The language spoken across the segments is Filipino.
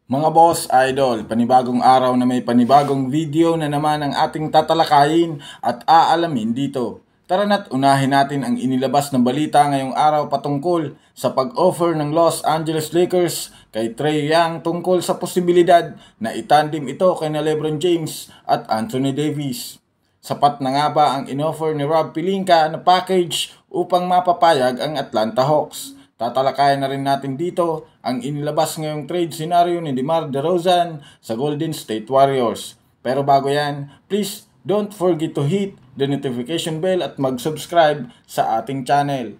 Mga boss, idol, panibagong araw na may panibagong video na naman ang ating tatalakayin at aalamin dito. Tara na't unahin natin ang inilabas na balita ngayong araw patungkol sa pag-offer ng Los Angeles Lakers kay Trae Young tungkol sa posibilidad na itandim ito kay LeBron James at Anthony Davis. Sapat na nga ba ang inoffer ni Rob Pelinka na package upang mapapayag ang Atlanta Hawks? Tatalakayan na rin natin dito ang inilabas ngayong trade scenario ni DeMar DeRozan sa Golden State Warriors. Pero bago yan, please don't forget to hit the notification bell at mag-subscribe sa ating channel.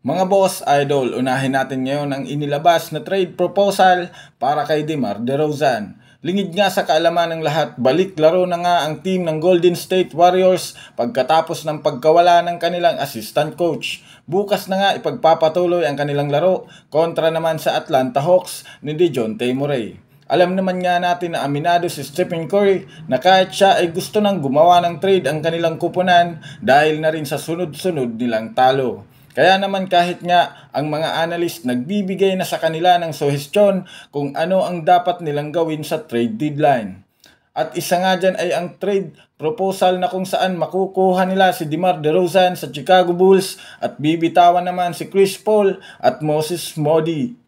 Mga boss, idol, unahin natin ngayon ang inilabas na trade proposal para kay DeMar DeRozan. Lingid nga sa kaalaman ng lahat, balik laro na nga ang team ng Golden State Warriors pagkatapos ng pagkawala ng kanilang assistant coach. Bukas na nga ipagpapatuloy ang kanilang laro kontra naman sa Atlanta Hawks ni DeJounte Murray. Alam naman nga natin na aminado si Stephen Curry na kahit siya ay gusto nang gumawa ng trade ang kanilang kupunan dahil na rin sa sunod-sunod nilang talo. Kaya naman kahit nga ang mga analyst nagbibigay na sa kanila ng suhestyon kung ano ang dapat nilang gawin sa trade deadline. At isa nga dyan ay ang trade proposal na kung saan makukuha nila si DeMar DeRozan sa Chicago Bulls at bibitawan naman si Chris Paul at Moses Moody.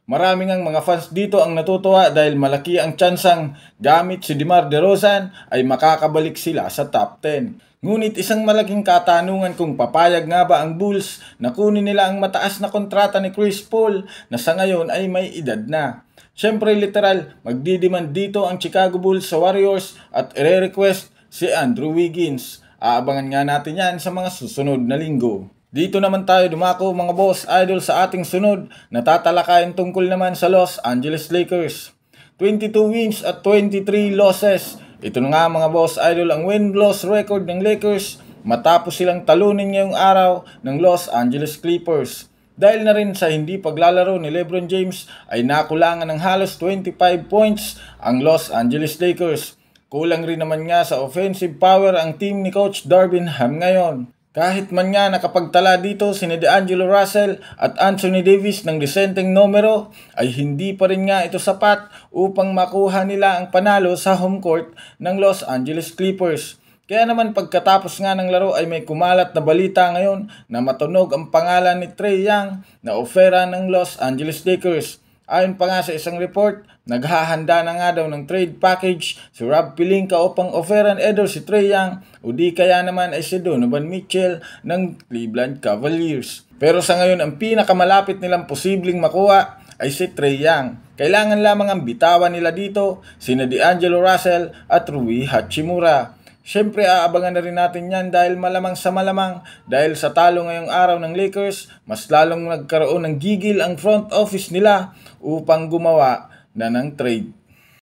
Marami ngang mga fans dito ang natutuwa dahil malaki ang tsansang gamit si DeMar DeRozan ay makakabalik sila sa top 10. Ngunit isang malaking katanungan kung papayag nga ba ang Bulls na kunin nila ang mataas na kontrata ni Chris Paul na sa ngayon ay may edad na. Siyempre literal, magdidemand dito ang Chicago Bulls sa Warriors at ire-request si Andrew Wiggins. Aabangan nga natin yan sa mga susunod na linggo. Dito naman tayo dumako mga boss idol sa ating sunod na tatalakayin tungkol naman sa Los Angeles Lakers. 22 wins at 23 losses. Ito na nga mga boss idol ang win-loss record ng Lakers matapos silang talunin ngayong araw ng Los Angeles Clippers. Dahil na rin sa hindi paglalaro ni LeBron James ay nakulangan ng halos 25 points ang Los Angeles Lakers. Kulang rin naman nga sa offensive power ang team ni Coach Darvin Ham ngayon. Kahit man nga nakapagtala dito si D'Angelo Russell at Anthony Davis ng disenteng numero ay hindi pa rin nga ito sapat upang makuha nila ang panalo sa home court ng Los Angeles Clippers. Kaya naman pagkatapos nga ng laro ay may kumalat na balita ngayon na matunog ang pangalan ni Trae Young na ofera ng Los Angeles Lakers. Ayon pa nga sa isang report, naghahanda na nga daw ng trade package si Rob Pelinka upang offeran either si Trae Young o di kaya naman ay si Donovan Mitchell ng Cleveland Cavaliers. Pero sa ngayon ang pinakamalapit nilang posibleng makuha ay si Trae Young. Kailangan lamang ang bitawan nila dito sina D'Angelo Russell at Rui Hachimura. Siyempre aabangan na rin natin yan dahil malamang sa malamang dahil sa talo ngayong araw ng Lakers, mas lalong nagkaroon ng gigil ang front office nila upang gumawa na ng trade.